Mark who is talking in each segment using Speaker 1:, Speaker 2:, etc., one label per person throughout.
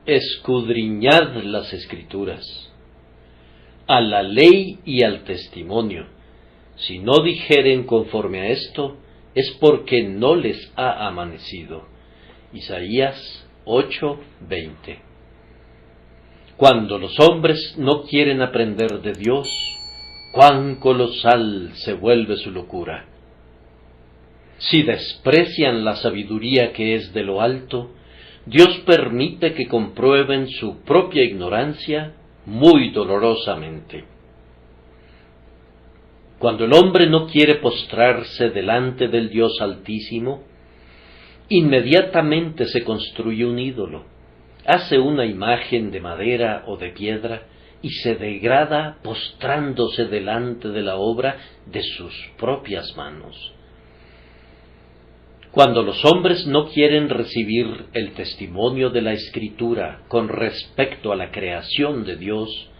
Speaker 1: Escudriñad las Escrituras, a la ley y al testimonio. Si no dijeren conforme a esto, es porque no les ha amanecido. Isaías 8:20. Cuando los hombres no quieren aprender de Dios, cuán colosal se vuelve su locura. Si desprecian la sabiduría que es de lo alto, Dios permite que comprueben su propia ignorancia muy dolorosamente. Cuando el hombre no quiere postrarse delante del Dios Altísimo, inmediatamente se construye un ídolo, hace una imagen de madera o de piedra y se degrada postrándose delante de la obra de sus propias manos. Cuando los hombres no quieren recibir el testimonio de la Escritura con respecto a la creación de Dios,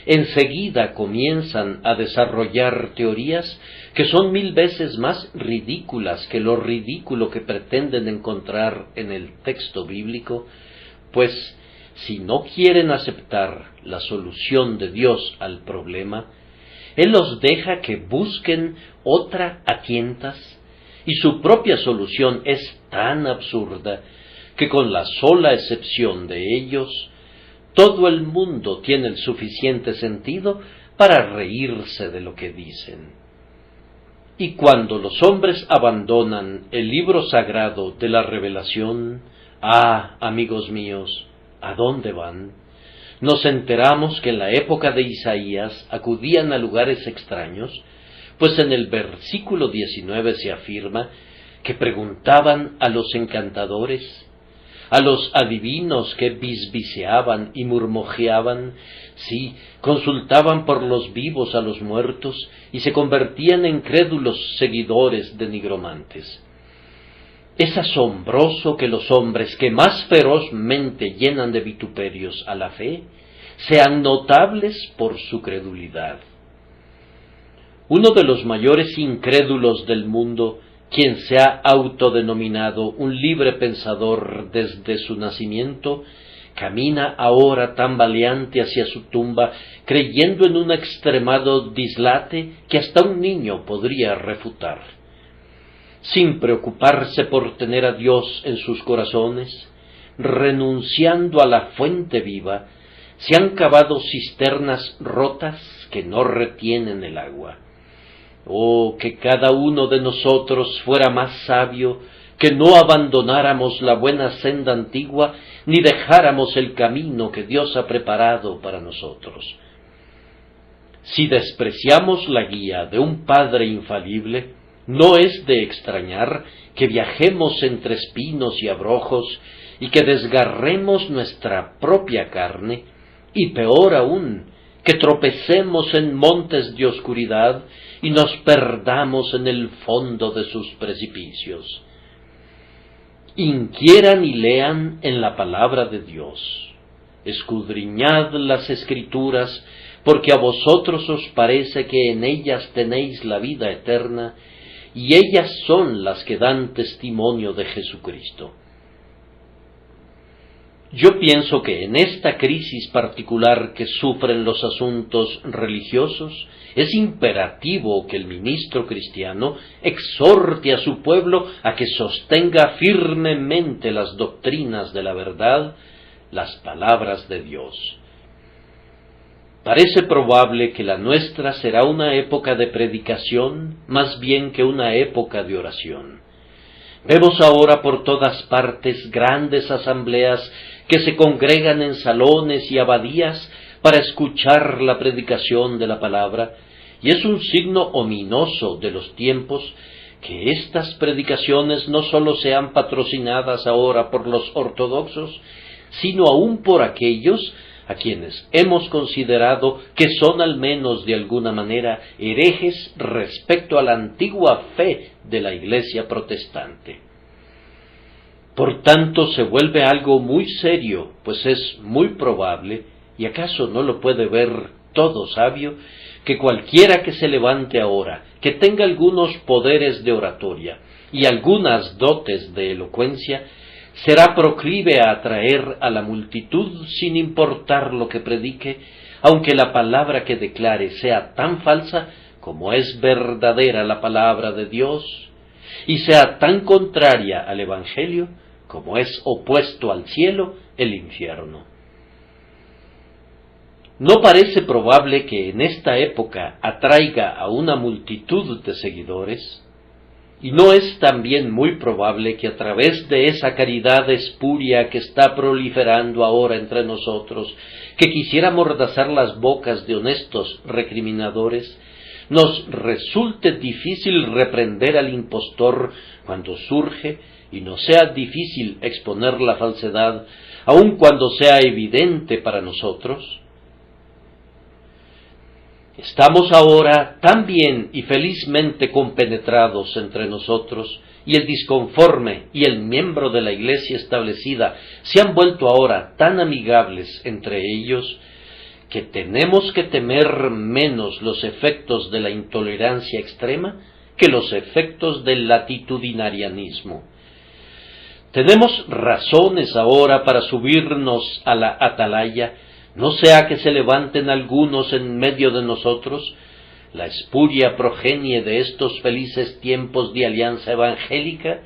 Speaker 1: enseguida comienzan a desarrollar teorías que son 1000 veces más ridículas que lo ridículo que pretenden encontrar en el texto bíblico, pues si no quieren aceptar la solución de Dios al problema, Él los deja que busquen otra a tientas, y su propia solución es tan absurda que con la sola excepción de ellos, todo el mundo tiene el suficiente sentido para reírse de lo que dicen. Y cuando los hombres abandonan el libro sagrado de la revelación, amigos míos, ¿a dónde van? Nos enteramos que en la época de Isaías acudían a lugares extraños, pues en el versículo 19 se afirma que preguntaban a los encantadores, a los adivinos que bisbiseaban y murmujeaban, sí, consultaban por los vivos a los muertos y se convertían en crédulos seguidores de nigromantes. Es asombroso que los hombres que más ferozmente llenan de vituperios a la fe sean notables por su credulidad. Uno de los mayores incrédulos del mundo, quien se ha autodenominado un libre pensador desde su nacimiento, camina ahora tambaleante hacia su tumba, creyendo en un extremado dislate que hasta un niño podría refutar. Sin preocuparse por tener a Dios en sus corazones, renunciando a la fuente viva, se han cavado cisternas rotas que no retienen el agua. Oh, que cada uno de nosotros fuera más sabio, que no abandonáramos la buena senda antigua, ni dejáramos el camino que Dios ha preparado para nosotros. Si despreciamos la guía de un Padre infalible, no es de extrañar que viajemos entre espinos y abrojos, y que desgarremos nuestra propia carne, y peor aún, que tropecemos en montes de oscuridad, y nos perdamos en el fondo de sus precipicios. Inquieran y lean en la palabra de Dios. Escudriñad las Escrituras, porque a vosotros os parece que en ellas tenéis la vida eterna, y ellas son las que dan testimonio de Jesucristo. Yo pienso que en esta crisis particular que sufren los asuntos religiosos, es imperativo que el ministro cristiano exhorte a su pueblo a que sostenga firmemente las doctrinas de la verdad, las palabras de Dios. Parece probable que la nuestra será una época de predicación más bien que una época de oración. Vemos ahora por todas partes grandes asambleas que se congregan en salones y abadías para escuchar la predicación de la palabra, y es un signo ominoso de los tiempos que estas predicaciones no sólo sean patrocinadas ahora por los ortodoxos, sino aún por aquellos a quienes hemos considerado que son al menos de alguna manera herejes respecto a la antigua fe de la Iglesia protestante. Por tanto, se vuelve algo muy serio, pues es muy probable, y acaso no lo puede ver todo sabio, que cualquiera que se levante ahora, que tenga algunos poderes de oratoria y algunas dotes de elocuencia, será proclive a atraer a la multitud sin importar lo que predique, aunque la palabra que declare sea tan falsa como es verdadera la palabra de Dios, y sea tan contraria al Evangelio como es opuesto al cielo el infierno. No parece probable que en esta época atraiga a una multitud de seguidores, y no es también muy probable que a través de esa caridad espuria que está proliferando ahora entre nosotros, que quisiera amordazar las bocas de honestos recriminadores, nos resulte difícil reprender al impostor cuando surge y nos sea difícil exponer la falsedad, aun cuando sea evidente para nosotros. Estamos ahora tan bien y felizmente compenetrados entre nosotros, y el disconforme y el miembro de la Iglesia establecida se han vuelto ahora tan amigables entre ellos, que tenemos que temer menos los efectos de la intolerancia extrema que los efectos del latitudinarianismo. Tenemos razones ahora para subirnos a la atalaya, no sea que se levanten algunos en medio de nosotros, la espuria progenie de estos felices tiempos de alianza evangélica,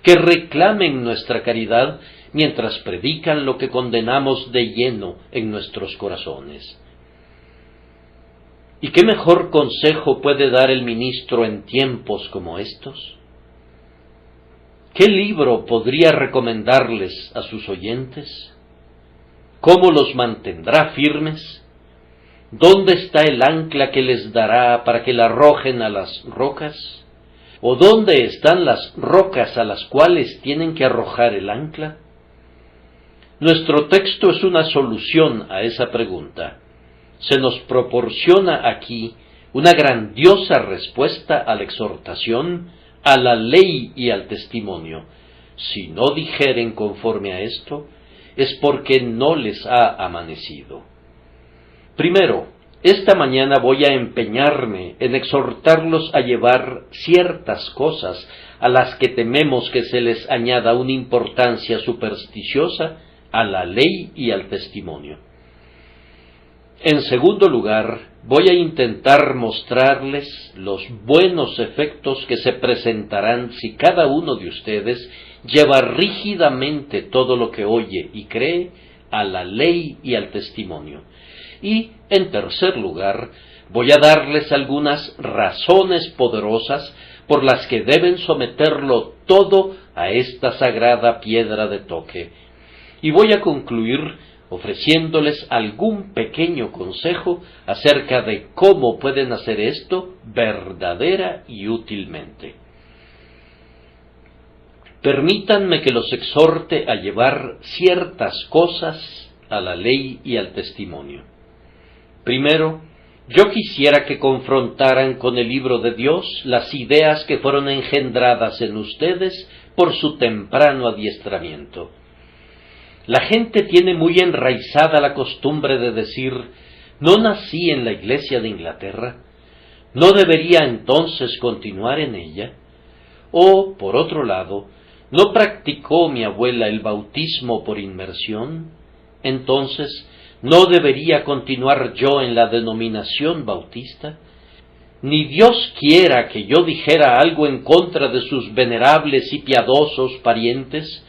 Speaker 1: que reclamen nuestra caridad mientras predican lo que condenamos de lleno en nuestros corazones. ¿Y qué mejor consejo puede dar el ministro en tiempos como estos? ¿Qué libro podría recomendarles a sus oyentes? ¿Cómo los mantendrá firmes? ¿Dónde está el ancla que les dará para que la arrojen a las rocas? ¿O dónde están las rocas a las cuales tienen que arrojar el ancla? Nuestro texto es una solución a esa pregunta. Se nos proporciona aquí una grandiosa respuesta a la exhortación, a la ley y al testimonio. Si no dijeren conforme a esto, es porque no les ha amanecido. Primero, esta mañana voy a empeñarme en exhortarlos a llevar ciertas cosas a las que tememos que se les añada una importancia supersticiosa a la ley y al testimonio. En segundo lugar, voy a intentar mostrarles los buenos efectos que se presentarán si cada uno de ustedes lleva rígidamente todo lo que oye y cree a la ley y al testimonio. Y, en tercer lugar, voy a darles algunas razones poderosas por las que deben someterlo todo a esta sagrada piedra de toque. Y voy a concluir ofreciéndoles algún pequeño consejo acerca de cómo pueden hacer esto verdadera y útilmente. Permítanme que los exhorte a llevar ciertas cosas a la ley y al testimonio. Primero, yo quisiera que confrontaran con el libro de Dios las ideas que fueron engendradas en ustedes por su temprano adiestramiento. La gente tiene muy enraizada la costumbre de decir: no nací en la Iglesia de Inglaterra, ¿no debería entonces continuar en ella? O, por otro lado, ¿no practicó mi abuela el bautismo por inmersión? Entonces, ¿no debería continuar yo en la denominación bautista? Ni Dios quiera que yo dijera algo en contra de sus venerables y piadosos parientes,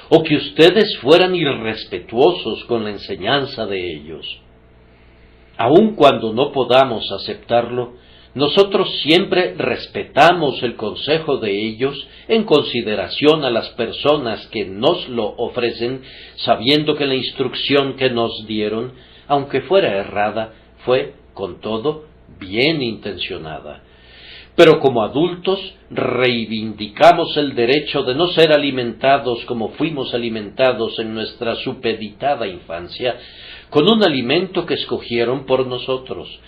Speaker 1: o que ustedes fueran irrespetuosos con la enseñanza de ellos. Aun cuando no podamos aceptarlo, nosotros siempre respetamos el consejo de ellos en consideración a las personas que nos lo ofrecen, sabiendo que la instrucción que nos dieron, aunque fuera errada, fue, con todo, bien intencionada. Pero como adultos reivindicamos el derecho de no ser alimentados como fuimos alimentados en nuestra supeditada infancia, con un alimento que escogieron por nosotros.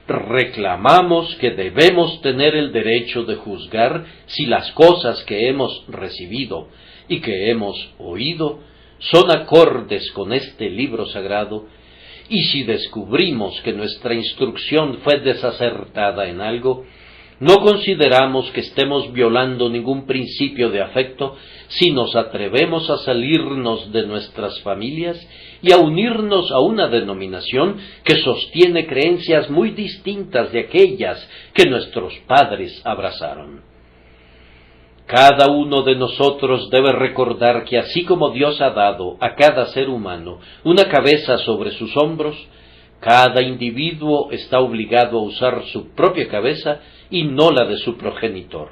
Speaker 1: Reclamamos que debemos tener el derecho de juzgar si las cosas que hemos recibido y que hemos oído son acordes con este libro sagrado, y si descubrimos que nuestra instrucción fue desacertada en algo, No consideramos que estemos violando ningún principio de afecto si nos atrevemos a salirnos de nuestras familias y a unirnos a una denominación que sostiene creencias muy distintas de aquellas que nuestros padres abrazaron. Cada uno de nosotros debe recordar que así como Dios ha dado a cada ser humano una cabeza sobre sus hombros, cada individuo está obligado a usar su propia cabeza y no la de su progenitor.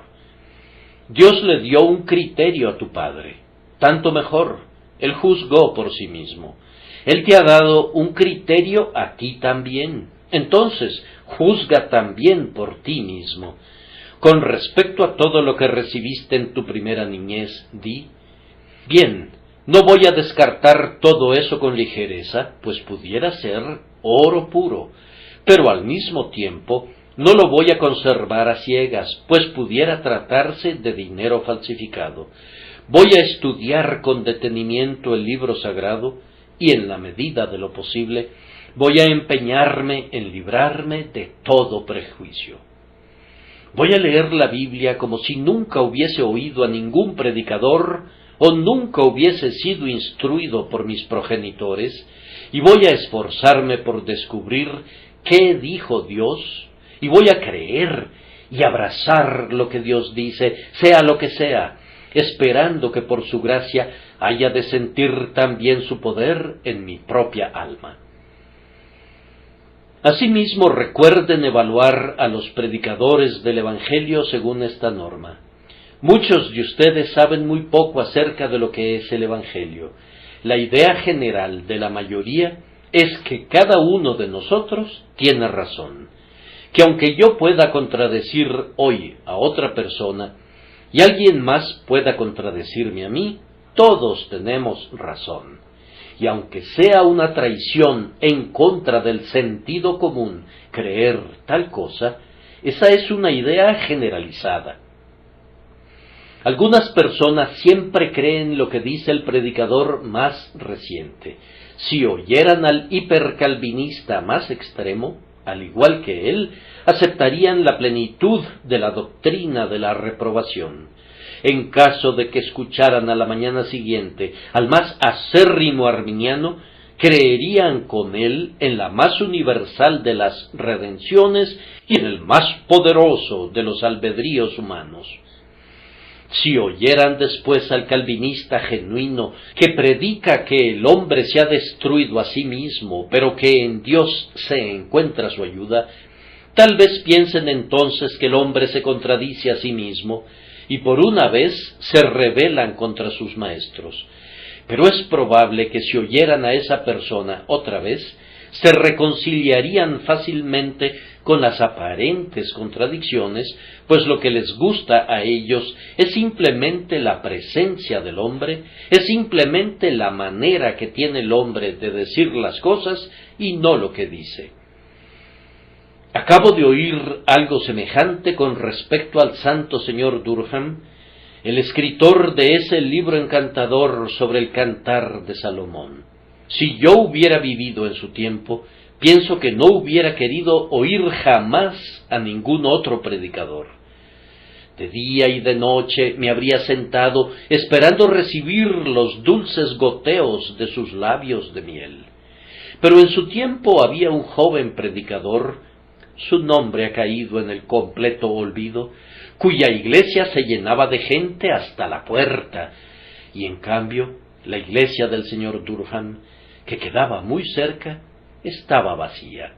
Speaker 1: Dios le dio un criterio a tu padre, tanto mejor, él juzgó por sí mismo. Él te ha dado un criterio a ti también, entonces juzga también por ti mismo. Con respecto a todo lo que recibiste en tu primera niñez, di: bien, no voy a descartar todo eso con ligereza, pues pudiera ser oro puro, pero al mismo tiempo no lo voy a conservar a ciegas, pues pudiera tratarse de dinero falsificado. Voy a estudiar con detenimiento el libro sagrado y, en la medida de lo posible, voy a empeñarme en librarme de todo prejuicio. Voy a leer la Biblia como si nunca hubiese oído a ningún predicador o nunca hubiese sido instruido por mis progenitores, y voy a esforzarme por descubrir qué dijo Dios, y voy a creer y abrazar lo que Dios dice, sea lo que sea, esperando que por su gracia haya de sentir también su poder en mi propia alma. Asimismo, recuerden evaluar a los predicadores del Evangelio según esta norma. Muchos de ustedes saben muy poco acerca de lo que es el Evangelio. La idea general de la mayoría es que cada uno de nosotros tiene razón, que aunque yo pueda contradecir hoy a otra persona y alguien más pueda contradecirme a mí, todos tenemos razón. Y aunque sea una traición en contra del sentido común creer tal cosa, esa es una idea generalizada. Algunas personas siempre creen lo que dice el predicador más reciente. Si oyeran al hipercalvinista más extremo, al igual que él, aceptarían la plenitud de la doctrina de la reprobación. En caso de que escucharan a la mañana siguiente al más acérrimo arminiano, creerían con él en la más universal de las redenciones y en el más poderoso de los albedríos humanos. Si oyeran después al calvinista genuino, que predica que el hombre se ha destruido a sí mismo, pero que en Dios se encuentra su ayuda, tal vez piensen entonces que el hombre se contradice a sí mismo, y por una vez se rebelan contra sus maestros. Pero es probable que si oyeran a esa persona otra vez, se reconciliarían fácilmente con las aparentes contradicciones, pues lo que les gusta a ellos es simplemente la presencia del hombre, es simplemente la manera que tiene el hombre de decir las cosas y no lo que dice. Acabo de oír algo semejante con respecto al santo señor Durham, el escritor de ese libro encantador sobre el Cantar de Salomón. Si yo hubiera vivido en su tiempo, pienso que no hubiera querido oír jamás a ningún otro predicador. De día y de noche me habría sentado esperando recibir los dulces goteos de sus labios de miel. Pero en su tiempo había un joven predicador, su nombre ha caído en el completo olvido, cuya iglesia se llenaba de gente hasta la puerta, y en cambio la iglesia del señor Durham, que quedaba muy cerca, estaba vacía.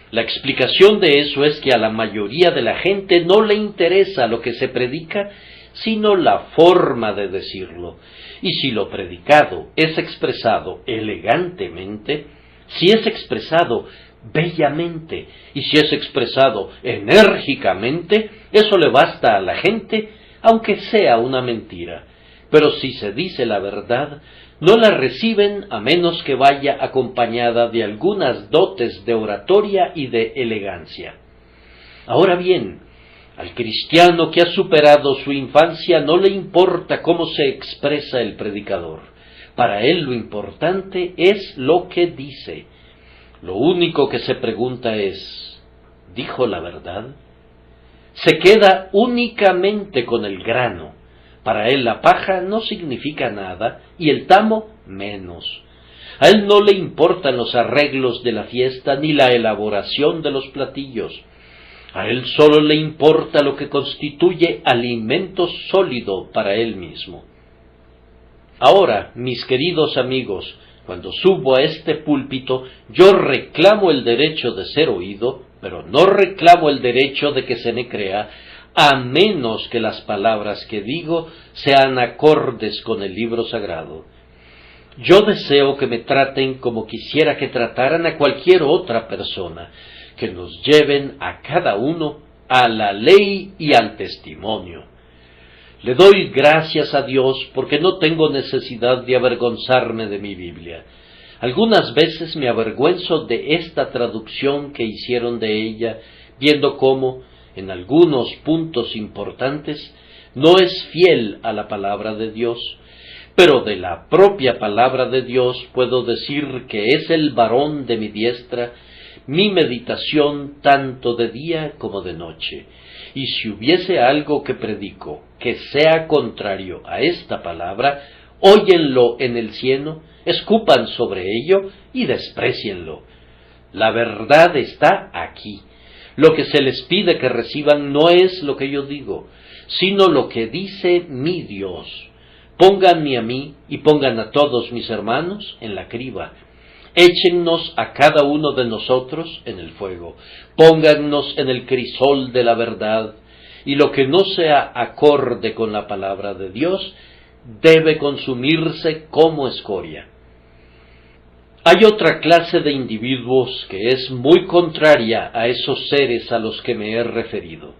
Speaker 1: La explicación de eso es que a la mayoría de la gente no le interesa lo que se predica, sino la forma de decirlo. Y si lo predicado es expresado elegantemente, si es expresado bellamente y si es expresado enérgicamente, eso le basta a la gente, aunque sea una mentira. Pero si se dice la verdad, no la reciben a menos que vaya acompañada de algunas dotes de oratoria y de elegancia. Ahora bien, al cristiano que ha superado su infancia no le importa cómo se expresa el predicador. Para él lo importante es lo que dice. Lo único que se pregunta es, ¿dijo la verdad? se queda únicamente con el grano. Para él la paja no significa nada y el tamo menos. A él no le importan los arreglos de la fiesta ni la elaboración de los platillos. A él solo le importa lo que constituye alimento sólido para él mismo. Ahora, mis queridos amigos, cuando subo a este púlpito, yo reclamo el derecho de ser oído, pero no reclamo el derecho de que se me crea, a menos que las palabras que digo sean acordes con el libro sagrado. Yo deseo que me traten como quisiera que trataran a cualquier otra persona, que nos lleven a cada uno a la ley y al testimonio. Le doy gracias a Dios porque no tengo necesidad de avergonzarme de mi Biblia. Algunas veces me avergüenzo de esta traducción que hicieron de ella, viendo cómo, en algunos puntos importantes, no es fiel a la palabra de Dios, pero de la propia palabra de Dios puedo decir que es el varón de mi diestra, mi meditación tanto de día como de noche. Y si hubiese algo que predico que sea contrario a esta palabra, óyenlo en el cielo, escupan sobre ello y desprécienlo. La verdad está aquí. Lo que se les pide que reciban no es lo que yo digo, sino lo que dice mi Dios. Pónganme a mí y pongan a todos mis hermanos en la criba. Échennos a cada uno de nosotros en el fuego. Póngannos en el crisol de la verdad. Y lo que no sea acorde con la palabra de Dios debe consumirse como escoria. Hay otra clase de individuos que es muy contraria a esos seres a los que me he referido.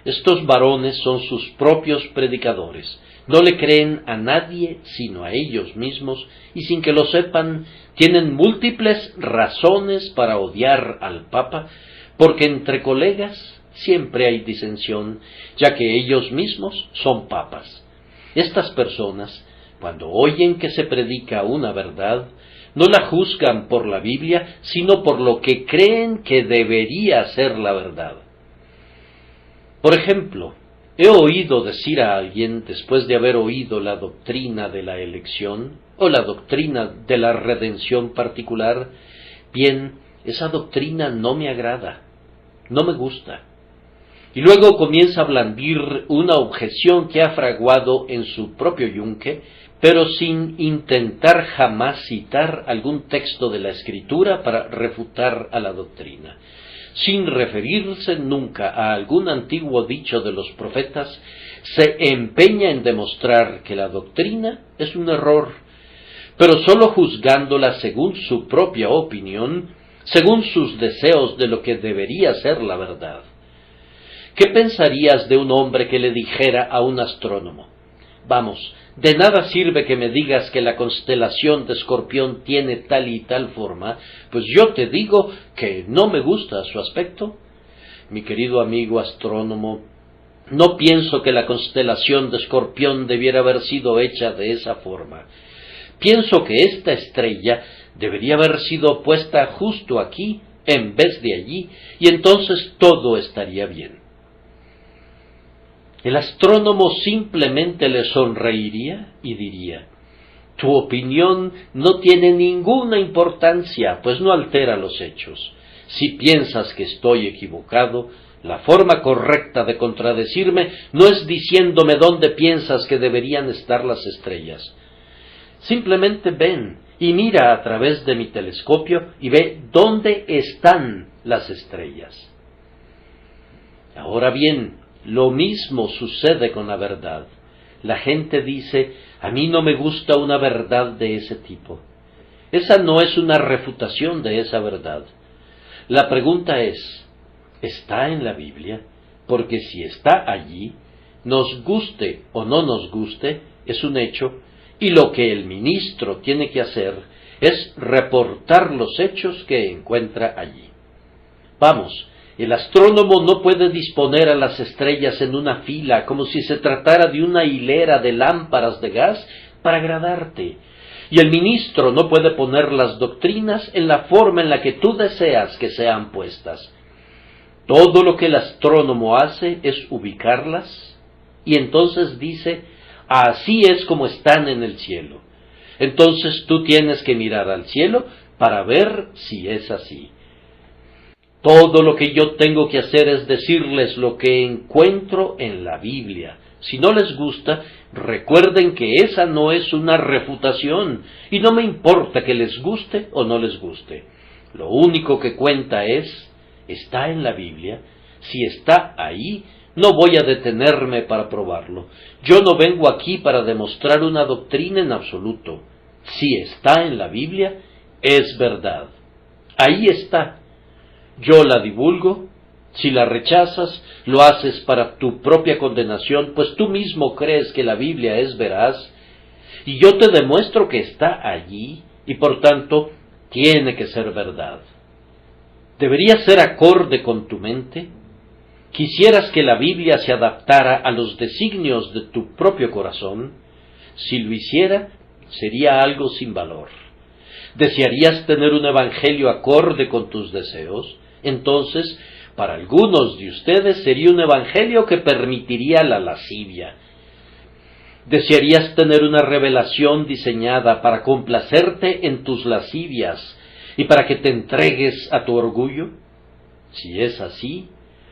Speaker 1: Estos varones son sus propios predicadores. No le creen a nadie sino a ellos mismos, y sin que lo sepan, tienen múltiples razones para odiar al Papa, porque entre colegas siempre hay disensión, ya que ellos mismos son papas. Estas personas, cuando oyen que se predica una verdad, no la juzgan por la Biblia, sino por lo que creen que debería ser la verdad. Por ejemplo, he oído decir a alguien, después de haber oído la doctrina de la elección, o la doctrina de la redención particular, bien, esa doctrina no me agrada, no me gusta. Y luego comienza a blandir una objeción que ha fraguado en su propio yunque, pero sin intentar jamás citar algún texto de la Escritura para refutar a la doctrina. Sin referirse nunca a algún antiguo dicho de los profetas, se empeña en demostrar que la doctrina es un error, pero sólo juzgándola según su propia opinión, según sus deseos de lo que debería ser la verdad. ¿Qué pensarías de un hombre que le dijera a un astrónomo: vamos, de nada sirve que me digas que la constelación de Escorpión tiene tal y tal forma, pues yo te digo que no me gusta su aspecto? Mi querido amigo astrónomo, no pienso que la constelación de Escorpión debiera haber sido hecha de esa forma. Pienso que esta estrella debería haber sido puesta justo aquí, en vez de allí, y entonces todo estaría bien. El astrónomo simplemente le sonreiría y diría: tu opinión no tiene ninguna importancia, pues no altera los hechos. Si piensas que estoy equivocado, la forma correcta de contradecirme no es diciéndome dónde piensas que deberían estar las estrellas. Simplemente ven y mira a través de mi telescopio y ve dónde están las estrellas. Ahora bien, lo mismo sucede con la verdad. La gente dice: a mí no me gusta una verdad de ese tipo. Esa no es una refutación de esa verdad. La pregunta es: ¿está en la Biblia? Porque si está allí, nos guste o no nos guste, es un hecho, y lo que el ministro tiene que hacer es reportar los hechos que encuentra allí. Vamos, el astrónomo no puede disponer a las estrellas en una fila como si se tratara de una hilera de lámparas de gas para agradarte. Y el ministro no puede poner las doctrinas en la forma en la que tú deseas que sean puestas. Todo lo que el astrónomo hace es ubicarlas, y entonces dice, así es como están en el cielo. Entonces tú tienes que mirar al cielo para ver si es así. Todo lo que yo tengo que hacer es decirles lo que encuentro en la Biblia. Si no les gusta, recuerden que esa no es una refutación, y no me importa que les guste o no les guste. Lo único que cuenta es, ¿está en la Biblia? Si está ahí, no voy a detenerme para probarlo. Yo no vengo aquí para demostrar una doctrina en absoluto. Si está en la Biblia, es verdad. Ahí está. Yo la divulgo. Si la rechazas, lo haces para tu propia condenación, pues tú mismo crees que la Biblia es veraz, y yo te demuestro que está allí, y por tanto, tiene que ser verdad. ¿Debería ser acorde con tu mente? ¿Quisieras que la Biblia se adaptara a los designios de tu propio corazón? Si lo hiciera, sería algo sin valor. ¿Desearías tener un evangelio acorde con tus deseos? Entonces, para algunos de ustedes sería un evangelio que permitiría la lascivia. ¿Desearías tener una revelación diseñada para complacerte en tus lascivias y para que te entregues a tu orgullo? Si es así,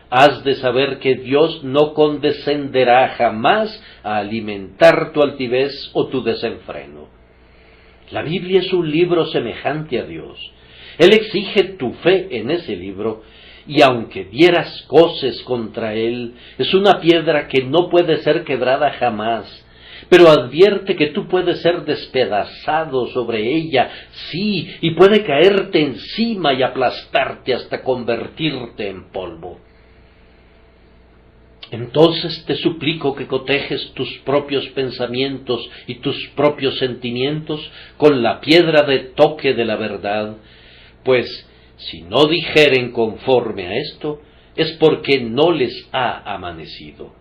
Speaker 1: has de saber que Dios no condescenderá jamás a alimentar tu altivez o tu desenfreno. La Biblia es un libro semejante a Dios. Él exige tu fe en ese libro, y aunque dieras coces contra él, es una piedra que no puede ser quebrada jamás, pero advierte que tú puedes ser despedazado sobre ella, sí, y puede caerte encima y aplastarte hasta convertirte en polvo. Entonces te suplico que cotejes tus propios pensamientos y tus propios sentimientos con la piedra de toque de la verdad, pues si no dijeren conforme a esto, es porque no les ha amanecido.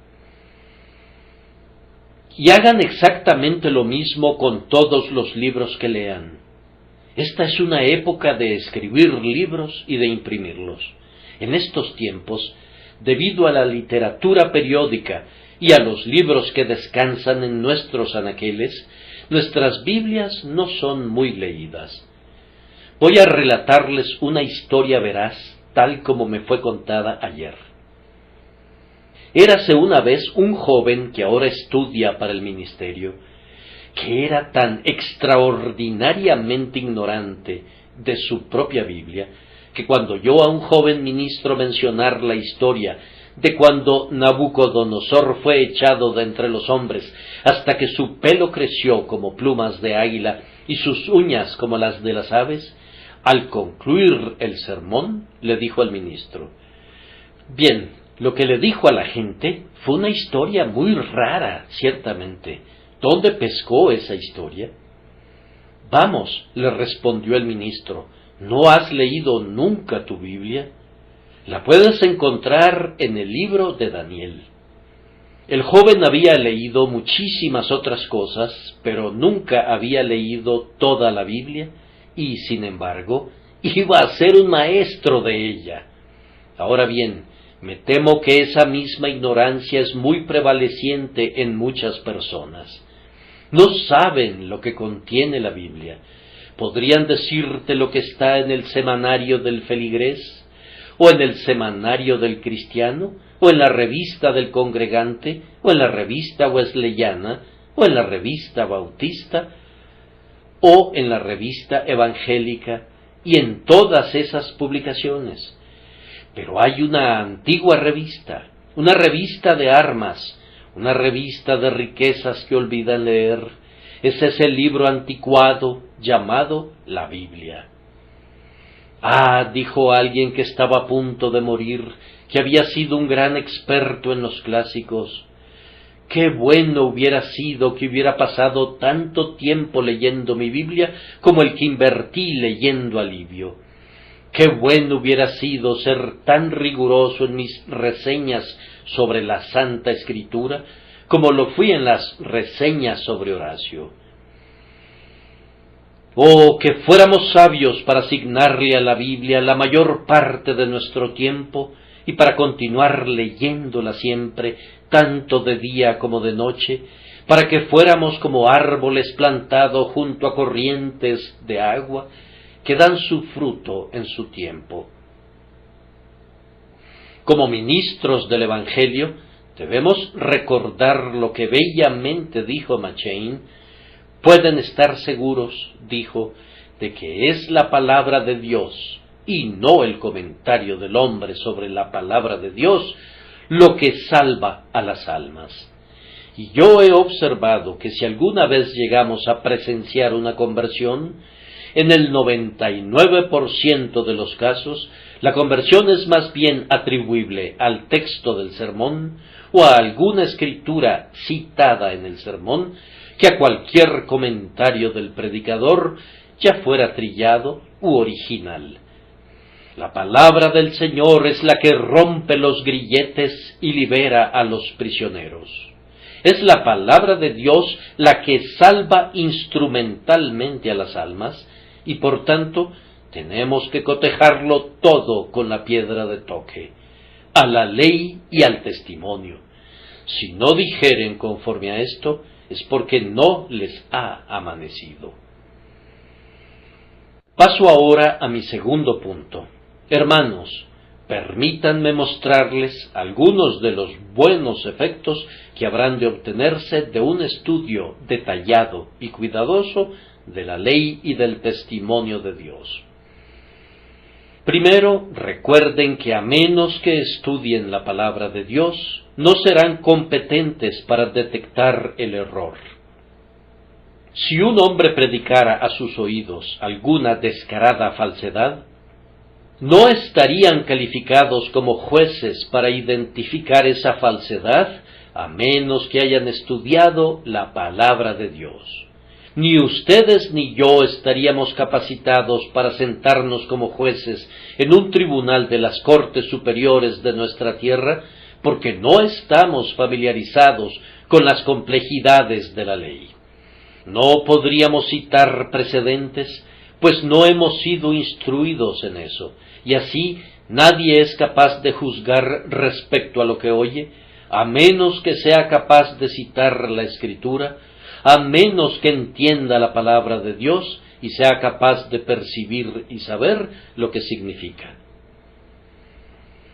Speaker 1: Y hagan exactamente lo mismo con todos los libros que lean. Esta es una época de escribir libros y de imprimirlos. En estos tiempos, debido a la literatura periódica y a los libros que descansan en nuestros anaqueles, nuestras Biblias no son muy leídas. Voy a relatarles una historia veraz, tal como me fue contada ayer. Érase una vez un joven que ahora estudia para el ministerio, que era tan extraordinariamente ignorante de su propia Biblia, que cuando oyó a un joven ministro mencionar la historia de cuando Nabucodonosor fue echado de entre los hombres, hasta que su pelo creció como plumas de águila y sus uñas como las de las aves, al concluir el sermón, le dijo al ministro: bien, lo que le dijo a la gente fue una historia muy rara, ciertamente. ¿Dónde pescó esa historia? Vamos, le respondió el ministro, ¿no has leído nunca tu Biblia? La puedes encontrar en el libro de Daniel. El joven había leído muchísimas otras cosas, pero nunca había leído toda la Biblia, y sin embargo, iba a ser un maestro de ella. Ahora bien, me temo que esa misma ignorancia es muy prevaleciente en muchas personas. No saben lo que contiene la Biblia. ¿Podrían decirte lo que está en el semanario del feligrés? ¿O en el semanario del cristiano? ¿O en la revista del congregante? ¿O en la revista wesleyana? ¿O en la revista bautista? ¿O en la revista evangélica? Y en todas esas publicaciones. Pero hay una antigua revista, una revista de armas, una revista de riquezas que olvidan leer. Ese es el libro anticuado llamado la Biblia. Ah, dijo alguien que estaba a punto de morir, que había sido un gran experto en los clásicos. Qué bueno hubiera sido que hubiera pasado tanto tiempo leyendo mi Biblia como el que invertí leyendo a Livio. Qué bueno hubiera sido ser tan riguroso en mis reseñas sobre la Santa Escritura como lo fui en las reseñas sobre Horacio. Oh, que fuéramos sabios para asignarle a la Biblia la mayor parte de nuestro tiempo y para continuar leyéndola siempre, tanto de día como de noche, para que fuéramos como árboles plantados junto a corrientes de agua, que dan su fruto en su tiempo. Como ministros del Evangelio, debemos recordar lo que bellamente dijo McCheyne. Pueden estar seguros, dijo, de que es la palabra de Dios, y no el comentario del hombre sobre la palabra de Dios, lo que salva a las almas. Y yo he observado que si alguna vez llegamos a presenciar una conversión, en el 99% de los casos, la conversión es más bien atribuible al texto del sermón o a alguna escritura citada en el sermón que a cualquier comentario del predicador, ya fuera trillado u original. La palabra del Señor es la que rompe los grilletes y libera a los prisioneros. Es la palabra de Dios la que salva instrumentalmente a las almas, y por tanto tenemos que cotejarlo todo con la piedra de toque, a la ley y al testimonio. Si no dijeren conforme a esto, es porque no les ha amanecido. Paso ahora a mi segundo punto. Hermanos, permítanme mostrarles algunos de los buenos efectos que habrán de obtenerse de un estudio detallado y cuidadoso de la ley y del testimonio de Dios. Primero, recuerden que a menos que estudien la palabra de Dios, no serán competentes para detectar el error. Si un hombre predicara a sus oídos alguna descarada falsedad, no estarían calificados como jueces para identificar esa falsedad, a menos que hayan estudiado la palabra de Dios. Ni ustedes ni yo estaríamos capacitados para sentarnos como jueces en un tribunal de las cortes superiores de nuestra tierra, porque no estamos familiarizados con las complejidades de la ley. No podríamos citar precedentes, pues no hemos sido instruidos en eso, y así nadie es capaz de juzgar respecto a lo que oye, a menos que sea capaz de citar la Escritura, a menos que entienda la palabra de Dios y sea capaz de percibir y saber lo que significa.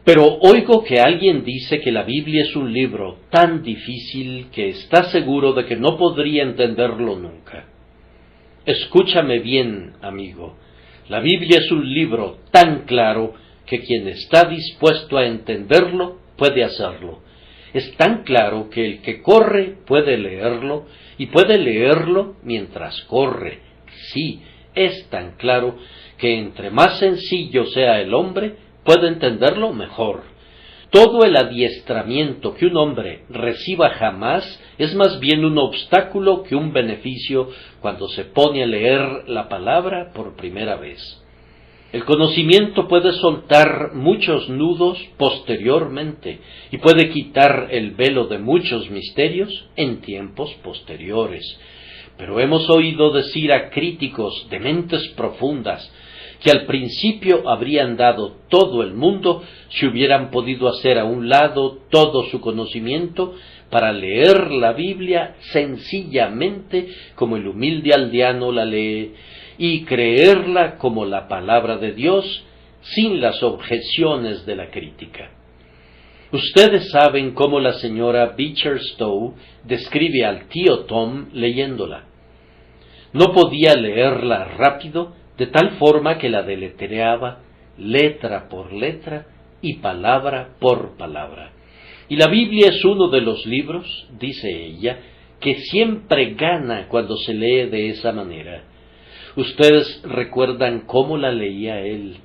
Speaker 1: Pero oigo que alguien dice que la Biblia es un libro tan difícil que está seguro de que no podría entenderlo nunca. Escúchame bien, amigo. La Biblia es un libro tan claro que quien está dispuesto a entenderlo puede hacerlo. Es tan claro que el que corre puede leerlo, y puede leerlo mientras corre. Sí, es tan claro que entre más sencillo sea el hombre, puede entenderlo mejor. Todo el adiestramiento que un hombre reciba jamás es más bien un obstáculo que un beneficio cuando se pone a leer la palabra por primera vez. El conocimiento puede soltar muchos nudos posteriormente y puede quitar el velo de muchos misterios en tiempos posteriores. Pero hemos oído decir a críticos de mentes profundas que al principio habrían dado todo el mundo si hubieran podido hacer a un lado todo su conocimiento para leer la Biblia sencillamente como el humilde aldeano la lee y creerla como la palabra de Dios sin las objeciones de la crítica. Ustedes saben cómo la señora Beecher Stowe describe al tío Tom leyéndola. No podía leerla rápido, de tal forma que la deletreaba letra por letra y palabra por palabra. Y la Biblia es uno de los libros, dice ella, que siempre gana cuando se lee de esa manera. Ustedes recuerdan cómo la leía él.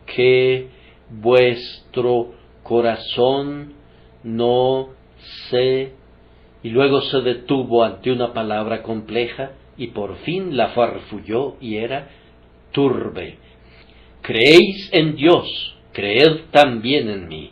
Speaker 1: Que vuestro corazón no se... Y luego se detuvo ante una palabra compleja y por fin la farfulló y era turbe. Creéis en Dios, creed también en mí.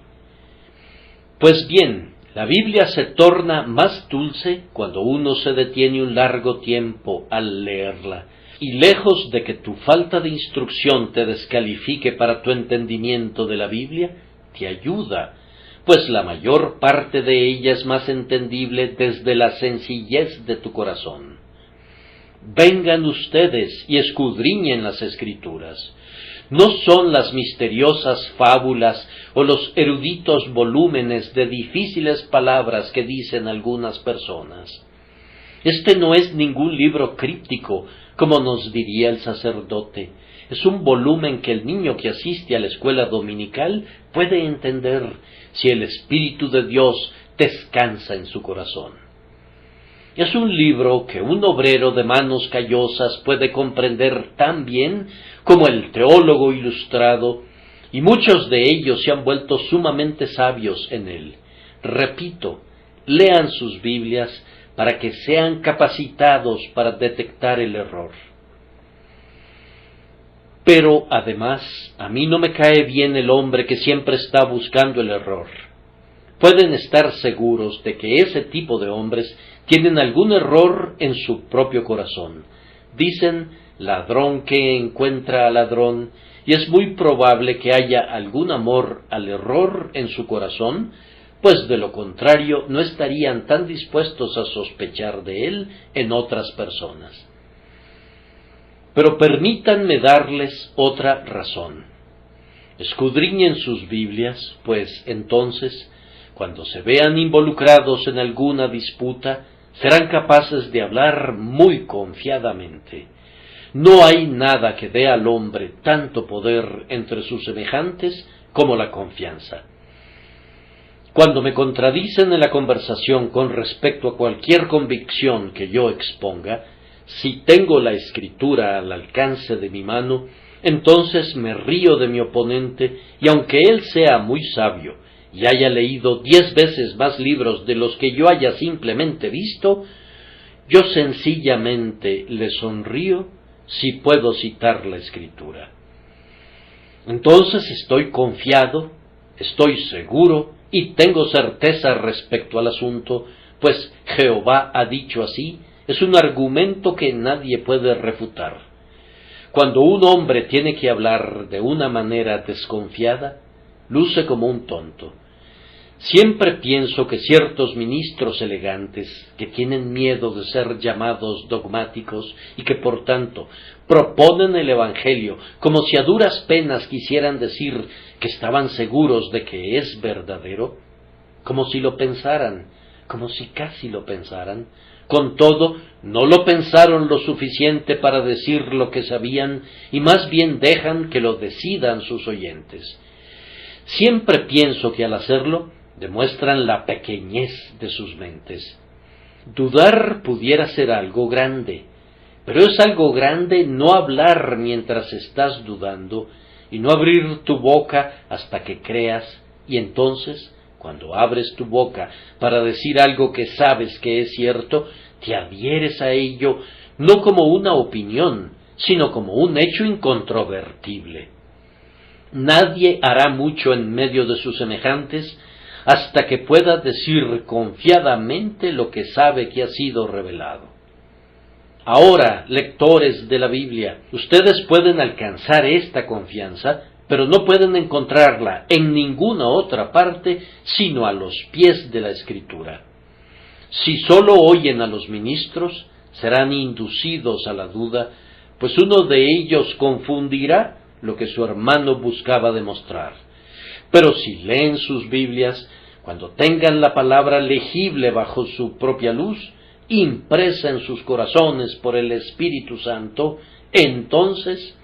Speaker 1: Pues bien, la Biblia se torna más dulce cuando uno se detiene un largo tiempo al leerla. Y lejos de que tu falta de instrucción te descalifique para tu entendimiento de la Biblia, te ayuda, pues la mayor parte de ella es más entendible desde la sencillez de tu corazón. Vengan ustedes y escudriñen las Escrituras. No son las misteriosas fábulas o los eruditos volúmenes de difíciles palabras que dicen algunas personas. Este no es ningún libro críptico, como nos diría el sacerdote. Es un volumen que el niño que asiste a la escuela dominical puede entender si el Espíritu de Dios descansa en su corazón. Es un libro que un obrero de manos callosas puede comprender tan bien como el teólogo ilustrado, y muchos de ellos se han vuelto sumamente sabios en él. Repito, lean sus Biblias para que sean capacitados para detectar el error. Pero, además, a mí no me cae bien el hombre que siempre está buscando el error. Pueden estar seguros de que ese tipo de hombres tienen algún error en su propio corazón. Dicen, ladrón que encuentra a ladrón, y es muy probable que haya algún amor al error en su corazón, pues de lo contrario no estarían tan dispuestos a sospechar de él en otras personas. Pero permítanme darles otra razón. Escudriñen sus Biblias, pues entonces, cuando se vean involucrados en alguna disputa, serán capaces de hablar muy confiadamente. No hay nada que dé al hombre tanto poder entre sus semejantes como la confianza. Cuando me contradicen en la conversación con respecto a cualquier convicción que yo exponga, si tengo la Escritura al alcance de mi mano, entonces me río de mi oponente, y aunque él sea muy sabio y haya leído 10 veces más libros de los que yo haya simplemente visto, yo sencillamente le sonrío si puedo citar la Escritura. Entonces estoy confiado, estoy seguro y tengo certeza respecto al asunto, pues Jehová ha dicho así. Es un argumento que nadie puede refutar. Cuando un hombre tiene que hablar de una manera desconfiada, luce como un tonto. Siempre pienso que ciertos ministros elegantes, que tienen miedo de ser llamados dogmáticos y que por tanto proponen el Evangelio como si a duras penas quisieran decir que estaban seguros de que es verdadero, como si lo pensaran, como si casi lo pensaran, con todo, no lo pensaron lo suficiente para decir lo que sabían y más bien dejan que lo decidan sus oyentes. Siempre pienso que al hacerlo demuestran la pequeñez de sus mentes. Dudar pudiera ser algo grande, pero es algo grande no hablar mientras estás dudando y no abrir tu boca hasta que creas, y entonces, cuando abres tu boca para decir algo que sabes que es cierto, te adhieres a ello no como una opinión, sino como un hecho incontrovertible. Nadie hará mucho en medio de sus semejantes hasta que pueda decir confiadamente lo que sabe que ha sido revelado. Ahora, lectores de la Biblia, ustedes pueden alcanzar esta confianza, pero no pueden encontrarla en ninguna otra parte sino a los pies de la Escritura. Si sólo oyen a los ministros, serán inducidos a la duda, pues uno de ellos confundirá lo que su hermano buscaba demostrar. Pero si leen sus Biblias, cuando tengan la palabra legible bajo su propia luz, impresa en sus corazones por el Espíritu Santo, entonces,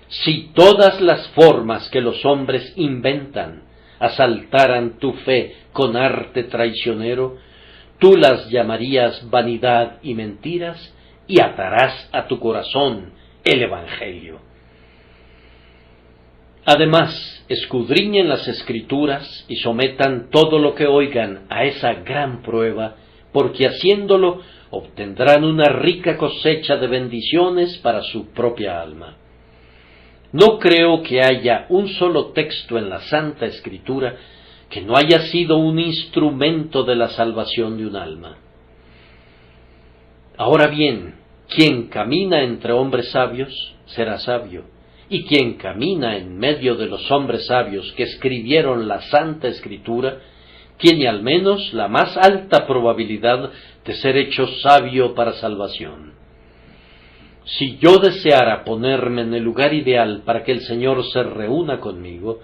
Speaker 1: si todas las formas que los hombres inventan asaltaran tu fe con arte traicionero, tú las llamarías vanidad y mentiras y atarás a tu corazón el Evangelio. Además, escudriñen las Escrituras y sometan todo lo que oigan a esa gran prueba, porque haciéndolo obtendrán una rica cosecha de bendiciones para su propia alma. No creo que haya un solo texto en la Santa Escritura que no haya sido un instrumento de la salvación de un alma. Ahora bien, quien camina entre hombres sabios será sabio, y quien camina en medio de los hombres sabios que escribieron la Santa Escritura, tiene al menos la más alta probabilidad de ser hecho sabio para salvación. Si yo deseara ponerme en el lugar ideal para que el Señor se reúna conmigo,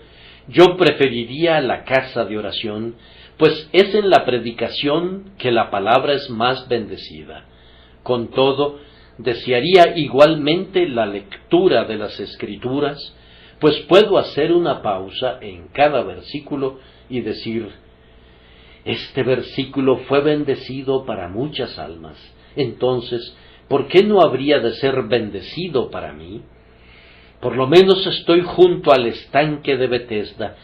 Speaker 1: yo preferiría la casa de oración, pues es en la predicación que la palabra es más bendecida. Con todo, desearía igualmente la lectura de las Escrituras, pues puedo hacer una pausa en cada versículo y decir: este versículo fue bendecido para muchas almas, entonces, ¿por qué no habría de ser bendecido para mí? Por lo menos estoy junto al estanque de Betesda,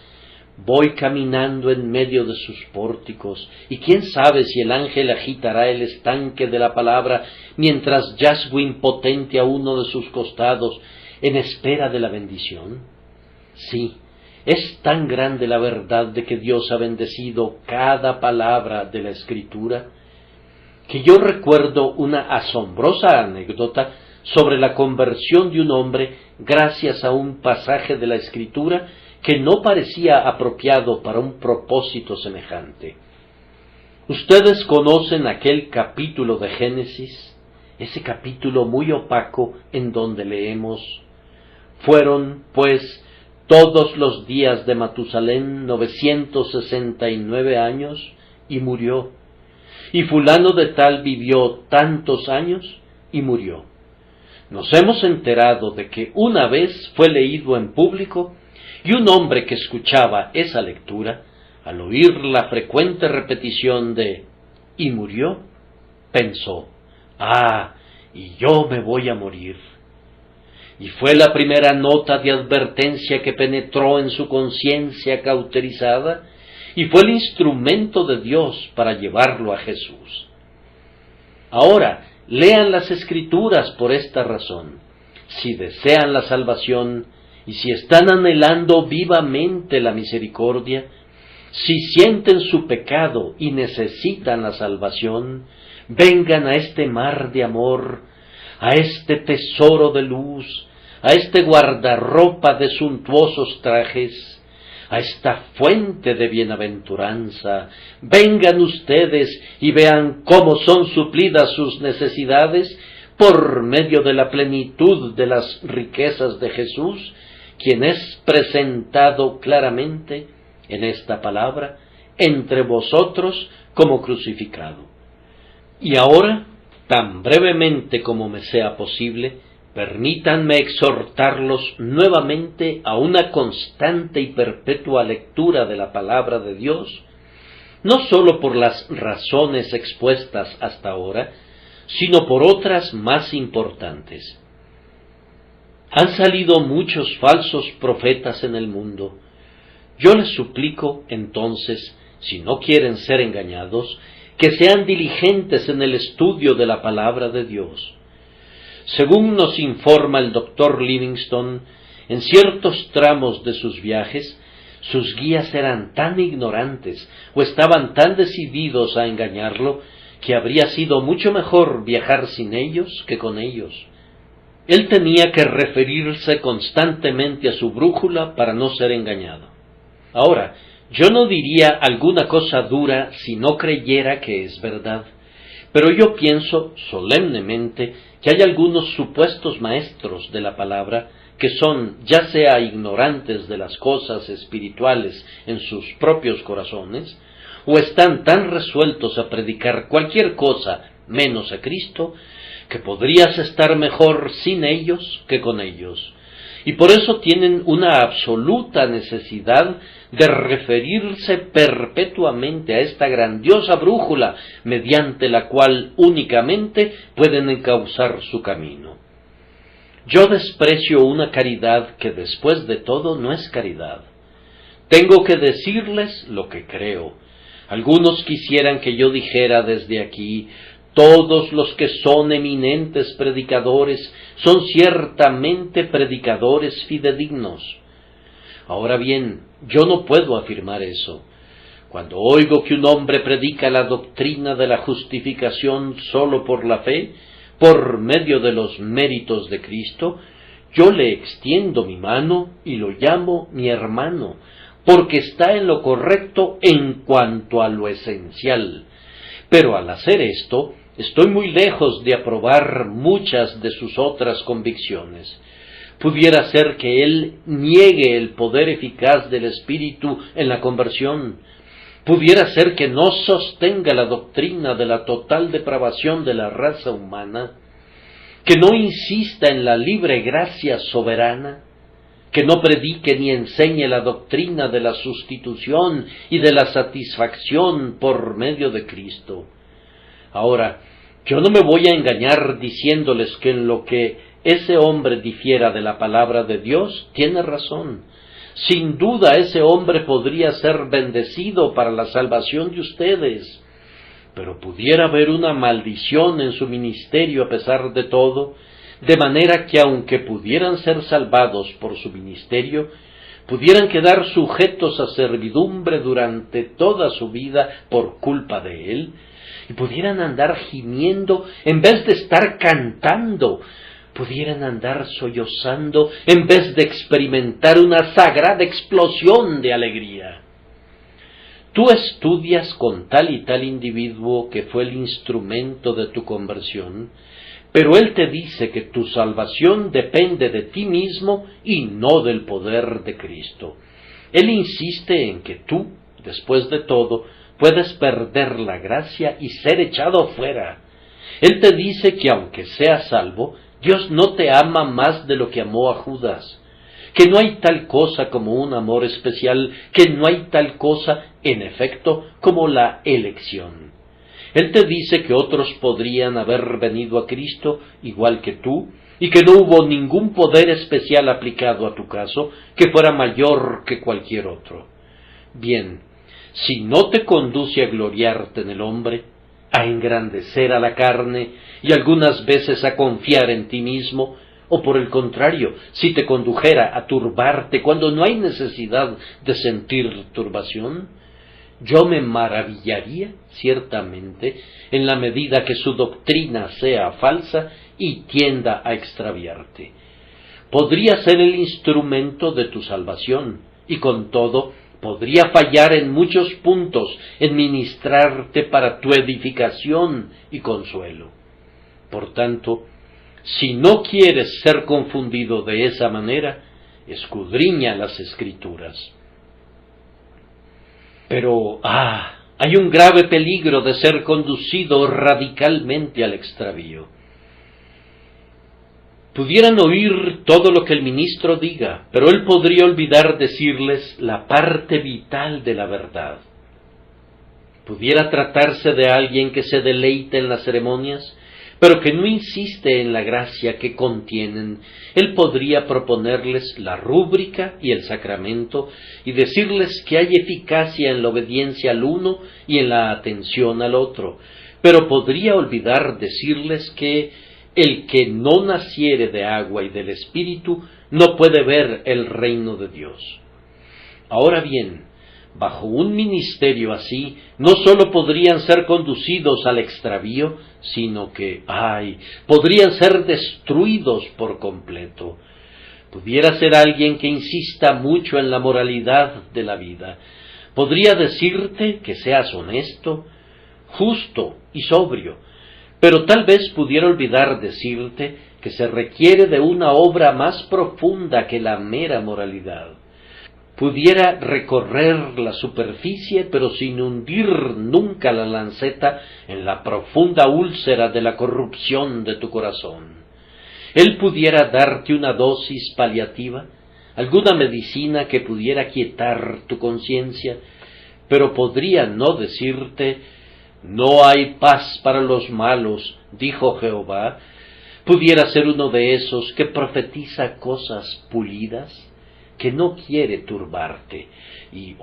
Speaker 1: voy caminando en medio de sus pórticos, y quién sabe si el ángel agitará el estanque de la palabra mientras yazgo impotente a uno de sus costados en espera de la bendición. Sí, es tan grande la verdad de que Dios ha bendecido cada palabra de la Escritura, que yo recuerdo una asombrosa anécdota sobre la conversión de un hombre gracias a un pasaje de la Escritura que no parecía apropiado para un propósito semejante. Ustedes conocen aquel capítulo de Génesis, ese capítulo muy opaco en donde leemos: fueron, pues, todos los días de Matusalén 969 años, y murió. Y fulano de tal vivió tantos años, y murió. Nos hemos enterado de que una vez fue leído en público, y un hombre que escuchaba esa lectura, al oír la frecuente repetición de «y murió», pensó: «Ah, y yo me voy a morir». Y fue la primera nota de advertencia que penetró en su conciencia cauterizada, y fue el instrumento de Dios para llevarlo a Jesús. Ahora, lean las Escrituras por esta razón. Si desean la salvación, y si están anhelando vivamente la misericordia, si sienten su pecado y necesitan la salvación, vengan a este mar de amor, a este tesoro de luz, a este guardarropa de suntuosos trajes, a esta fuente de bienaventuranza. Vengan ustedes y vean cómo son suplidas sus necesidades por medio de la plenitud de las riquezas de Jesús, quien es presentado claramente en esta palabra entre vosotros como crucificado. Y ahora, tan brevemente como me sea posible, permítanme exhortarlos nuevamente a una constante y perpetua lectura de la palabra de Dios, no sólo por las razones expuestas hasta ahora, sino por otras más importantes. Han salido muchos falsos profetas en el mundo. Yo les suplico, entonces, si no quieren ser engañados, que sean diligentes en el estudio de la palabra de Dios. Según nos informa el Dr. Livingstone, en ciertos tramos de sus viajes, sus guías eran tan ignorantes o estaban tan decididos a engañarlo que habría sido mucho mejor viajar sin ellos que con ellos. Él tenía que referirse constantemente a su brújula para no ser engañado. Ahora, yo no diría alguna cosa dura si no creyera que es verdad, pero yo pienso solemnemente que hay algunos supuestos maestros de la palabra que son ya sea ignorantes de las cosas espirituales en sus propios corazones, o están tan resueltos a predicar cualquier cosa menos a Cristo, que podrías estar mejor sin ellos que con ellos, y por eso tienen una absoluta necesidad de referirse perpetuamente a esta grandiosa brújula mediante la cual únicamente pueden encauzar su camino. Yo desprecio una caridad que después de todo no es caridad. Tengo que decirles lo que creo. Algunos quisieran que yo dijera desde aquí: todos los que son eminentes predicadores son ciertamente predicadores fidedignos. Ahora bien, yo no puedo afirmar eso. Cuando oigo que un hombre predica la doctrina de la justificación solo por la fe, por medio de los méritos de Cristo, yo le extiendo mi mano y lo llamo mi hermano, porque está en lo correcto en cuanto a lo esencial. Pero al hacer esto, estoy muy lejos de aprobar muchas de sus otras convicciones. Pudiera ser que él niegue el poder eficaz del Espíritu en la conversión. Pudiera ser que no sostenga la doctrina de la total depravación de la raza humana, que no insista en la libre gracia soberana, que no predique ni enseñe la doctrina de la sustitución y de la satisfacción por medio de Cristo. Ahora, yo no me voy a engañar diciéndoles que en lo que ese hombre difiera de la palabra de Dios, tiene razón. Sin duda ese hombre podría ser bendecido para la salvación de ustedes, pero pudiera haber una maldición en su ministerio a pesar de todo, de manera que aunque pudieran ser salvados por su ministerio, pudieran quedar sujetos a servidumbre durante toda su vida por culpa de él, y pudieran andar gimiendo en vez de estar cantando, pudieran andar sollozando en vez de experimentar una sagrada explosión de alegría. Tú estudias con tal y tal individuo que fue el instrumento de tu conversión, pero él te dice que tu salvación depende de ti mismo y no del poder de Cristo. Él insiste en que tú, después de todo, puedes perder la gracia y ser echado fuera. Él te dice que aunque seas salvo, Dios no te ama más de lo que amó a Judas, que no hay tal cosa como un amor especial, que no hay tal cosa, en efecto, como la elección. Él te dice que otros podrían haber venido a Cristo igual que tú, y que no hubo ningún poder especial aplicado a tu caso que fuera mayor que cualquier otro. Bien, si no te conduce a gloriarte en el hombre, a engrandecer a la carne y algunas veces a confiar en ti mismo, o por el contrario, si te condujera a turbarte cuando no hay necesidad de sentir turbación, yo me maravillaría, ciertamente, en la medida que su doctrina sea falsa y tienda a extraviarte. Podría ser el instrumento de tu salvación, y con todo, podría fallar en muchos puntos en ministrarte para tu edificación y consuelo. Por tanto, si no quieres ser confundido de esa manera, escudriña las Escrituras. Pero, hay un grave peligro de ser conducido radicalmente al extravío. Pudieran oír todo lo que el ministro diga, pero él podría olvidar decirles la parte vital de la verdad. Pudiera tratarse de alguien que se deleite en las ceremonias, pero que no insiste en la gracia que contienen. Él podría proponerles la rúbrica y el sacramento y decirles que hay eficacia en la obediencia al uno y en la atención al otro, pero podría olvidar decirles que el que no naciere de agua y del Espíritu no puede ver el reino de Dios. Ahora bien, bajo un ministerio así, no sólo podrían ser conducidos al extravío, sino que, podrían ser destruidos por completo. Pudiera ser alguien que insista mucho en la moralidad de la vida. Podría decirte que seas honesto, justo y sobrio, pero tal vez pudiera olvidar decirte que se requiere de una obra más profunda que la mera moralidad. Pudiera recorrer la superficie, pero sin hundir nunca la lanceta en la profunda úlcera de la corrupción de tu corazón. Él pudiera darte una dosis paliativa, alguna medicina que pudiera quietar tu conciencia, pero podría no decirte: no hay paz para los malos, dijo Jehová. Pudiera ser uno de esos que profetiza cosas pulidas, que no quiere turbarte. Y,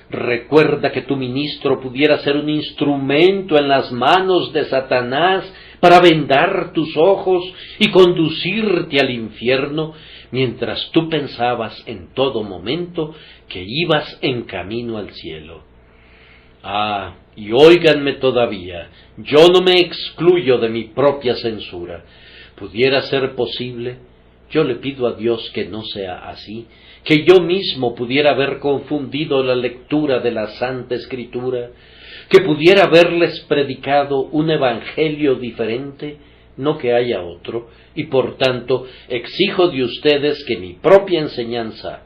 Speaker 1: recuerda que tu ministro pudiera ser un instrumento en las manos de Satanás para vendar tus ojos y conducirte al infierno, mientras tú pensabas en todo momento que ibas en camino al cielo. Y óiganme todavía, yo no me excluyo de mi propia censura. Pudiera ser posible Yo le pido a Dios que no sea así, que yo mismo pudiera haber confundido la lectura de la Santa Escritura, que pudiera haberles predicado un evangelio diferente, no que haya otro, y por tanto exijo de ustedes que mi propia enseñanza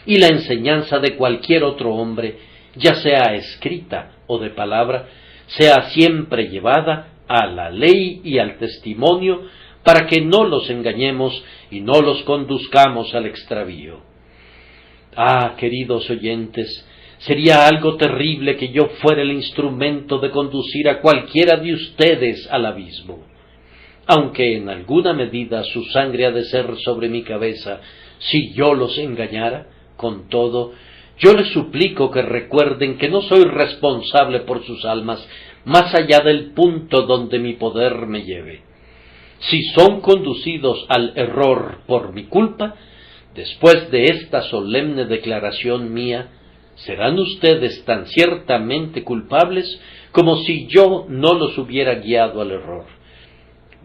Speaker 1: y la enseñanza de cualquier otro hombre, ya sea escrita o de palabra, sea siempre llevada a la ley y al testimonio, para que no los engañemos y no los conduzcamos al extravío. Ah, queridos oyentes, sería algo terrible que yo fuera el instrumento de conducir a cualquiera de ustedes al abismo. Aunque en alguna medida su sangre ha de ser sobre mi cabeza, si yo los engañara, con todo, yo les suplico que recuerden que no soy responsable por sus almas, más allá del punto donde mi poder me lleve. Si son conducidos al error por mi culpa, después de esta solemne declaración mía, serán ustedes tan ciertamente culpables como si yo no los hubiera guiado al error.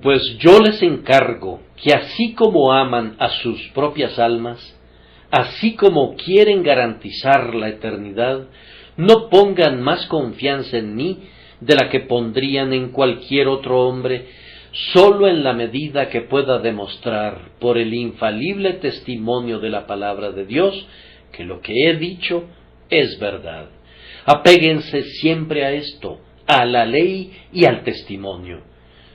Speaker 1: Pues yo les encargo que así como aman a sus propias almas, así como quieren garantizar la eternidad, no pongan más confianza en mí de la que pondrían en cualquier otro hombre, sólo en la medida que pueda demostrar por el infalible testimonio de la palabra de Dios que lo que he dicho es verdad. Apéguense siempre a esto, a la ley y al testimonio.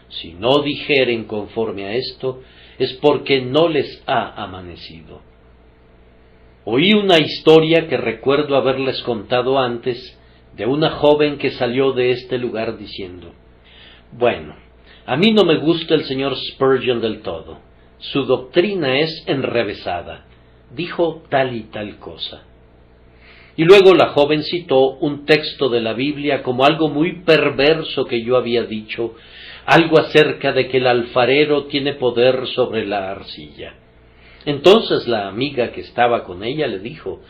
Speaker 1: Si no dijeren conforme a esto, es porque no les ha amanecido. Oí una historia que recuerdo haberles contado antes, de una joven que salió de este lugar diciendo: bueno, a mí no me gusta el señor Spurgeon del todo. Su doctrina es enrevesada. Dijo tal y tal cosa. Y luego la joven citó un texto de la Biblia como algo muy perverso que yo había dicho, algo acerca de que el alfarero tiene poder sobre la arcilla. Entonces la amiga que estaba con ella le dijo: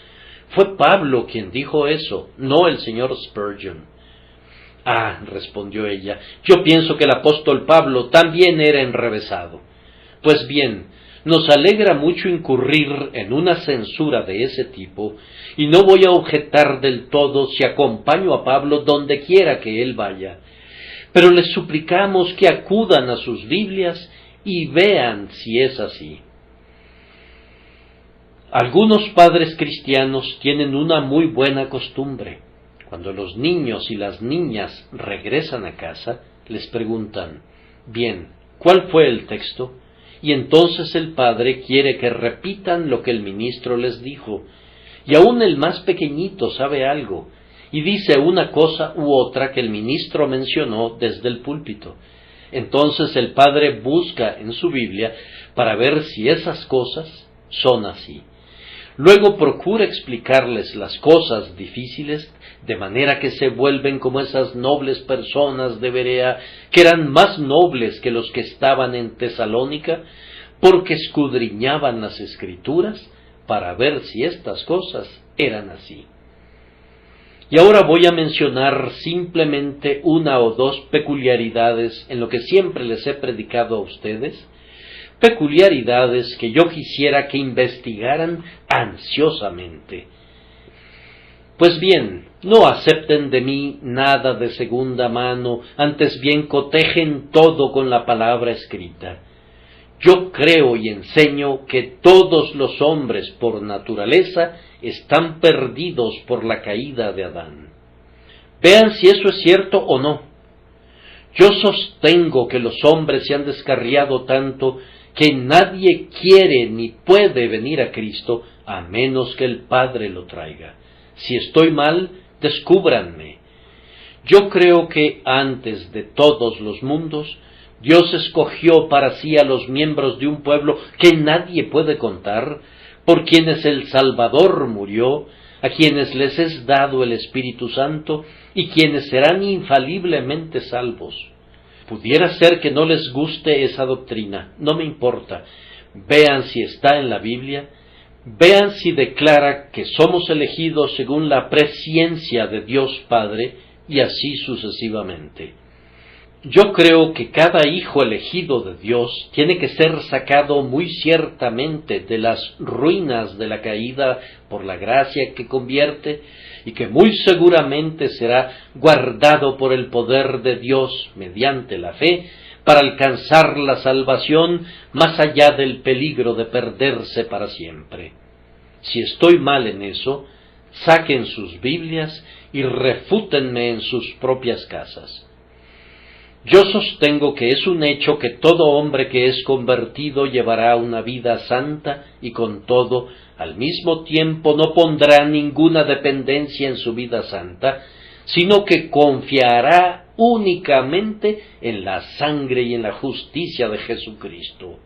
Speaker 1: fue Pablo quien dijo eso, no el señor Spurgeon. Ah, respondió ella, yo pienso que el apóstol Pablo también era enrevesado. Pues bien, nos alegra mucho incurrir en una censura de ese tipo, y no voy a objetar del todo si acompaño a Pablo donde quiera que él vaya. Pero les suplicamos que acudan a sus Biblias y vean si es así. Algunos padres cristianos tienen una muy buena costumbre. Cuando los niños y las niñas regresan a casa, les preguntan: bien, ¿cuál fue el texto? Y entonces el padre quiere que repitan lo que el ministro les dijo, y aún el más pequeñito sabe algo, y dice una cosa u otra que el ministro mencionó desde el púlpito. Entonces el padre busca en su Biblia para ver si esas cosas son así. Luego procura explicarles las cosas difíciles, de manera que se vuelven como esas nobles personas de Berea, que eran más nobles que los que estaban en Tesalónica, porque escudriñaban las Escrituras para ver si estas cosas eran así. Y ahora voy a mencionar simplemente una o dos peculiaridades en lo que siempre les he predicado a ustedes, peculiaridades que yo quisiera que investigaran ansiosamente. Pues bien, no acepten de mí nada de segunda mano, antes bien cotejen todo con la palabra escrita. Yo creo y enseño que todos los hombres por naturaleza están perdidos por la caída de Adán. Vean si eso es cierto o no. Yo sostengo que los hombres se han descarriado tanto que nadie quiere ni puede venir a Cristo a menos que el Padre lo traiga. Si estoy mal, descúbranme. Yo creo que antes de todos los mundos, Dios escogió para sí a los miembros de un pueblo que nadie puede contar, por quienes el Salvador murió, a quienes les es dado el Espíritu Santo y quienes serán infaliblemente salvos. Pudiera ser que no les guste esa doctrina, no me importa. Vean si está en la Biblia, vean si declara que somos elegidos según la presciencia de Dios Padre, y así sucesivamente. Yo creo que cada hijo elegido de Dios tiene que ser sacado muy ciertamente de las ruinas de la caída por la gracia que convierte, y que muy seguramente será guardado por el poder de Dios mediante la fe para alcanzar la salvación más allá del peligro de perderse para siempre. Si estoy mal en eso, saquen sus Biblias y refútenme en sus propias casas. Yo sostengo que es un hecho que todo hombre que es convertido llevará una vida santa y con todo, al mismo tiempo no pondrá ninguna dependencia en su vida santa, sino que confiará únicamente en la sangre y en la justicia de Jesucristo.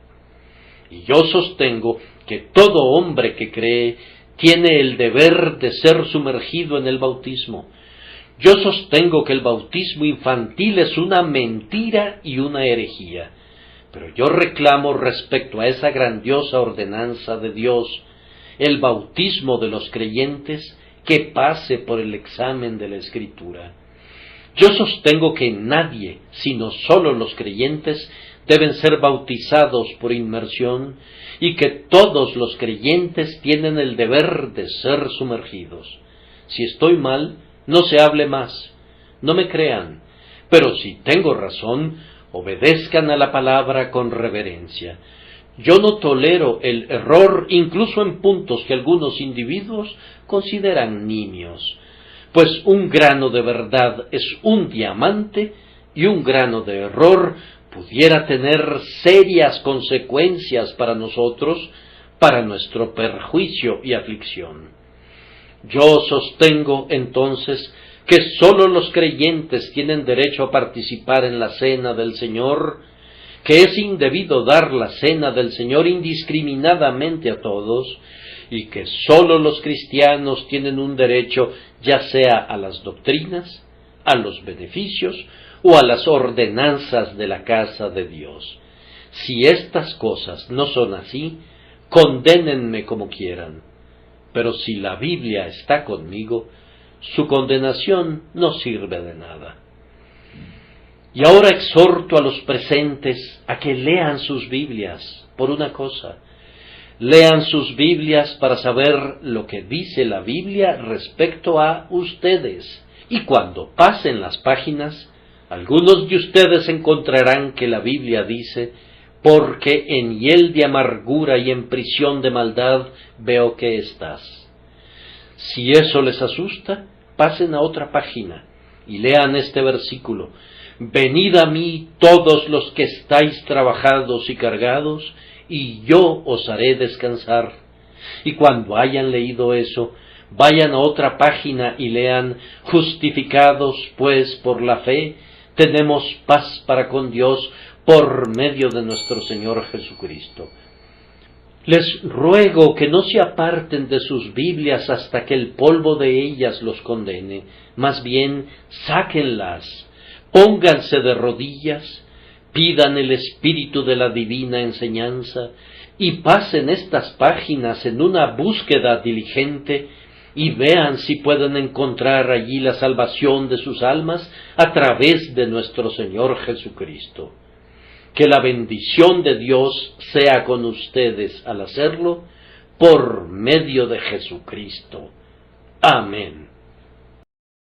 Speaker 1: Y yo sostengo que todo hombre que cree tiene el deber de ser sumergido en el bautismo. Yo sostengo que el bautismo infantil es una mentira y una herejía, pero yo reclamo respecto a esa grandiosa ordenanza de Dios, el bautismo de los creyentes, que pase por el examen de la Escritura. Yo sostengo que nadie, sino solo los creyentes, deben ser bautizados por inmersión, y que todos los creyentes tienen el deber de ser sumergidos. Si estoy mal, no se hable más, no me crean, pero si tengo razón, obedezcan a la palabra con reverencia. Yo no tolero el error incluso en puntos que algunos individuos consideran nimios, pues un grano de verdad es un diamante y un grano de error pudiera tener serias consecuencias para nosotros, para nuestro perjuicio y aflicción. Yo sostengo, entonces, que sólo los creyentes tienen derecho a participar en la cena del Señor, que es indebido dar la cena del Señor indiscriminadamente a todos, y que sólo los cristianos tienen un derecho ya sea a las doctrinas, a los beneficios o a las ordenanzas de la casa de Dios. Si estas cosas no son así, condénenme como quieran. Pero si la Biblia está conmigo, su condenación no sirve de nada. Y ahora exhorto a los presentes a que lean sus Biblias, por una cosa. Lean sus Biblias para saber lo que dice la Biblia respecto a ustedes. Y cuando pasen las páginas, algunos de ustedes encontrarán que la Biblia dice: porque en hiel de amargura y en prisión de maldad veo que estás. Si eso les asusta, pasen a otra página y lean este versículo: venid a mí todos los que estáis trabajados y cargados, y yo os haré descansar. Y cuando hayan leído eso, vayan a otra página y lean: justificados pues por la fe, tenemos paz para con Dios por medio de nuestro Señor Jesucristo. Les ruego que no se aparten de sus Biblias hasta que el polvo de ellas los condene, más bien sáquenlas, pónganse de rodillas, pidan el espíritu de la divina enseñanza y pasen estas páginas en una búsqueda diligente y vean si pueden encontrar allí la salvación de sus almas a través de nuestro Señor Jesucristo. Que la bendición de Dios sea con ustedes al hacerlo, por medio de Jesucristo. Amén.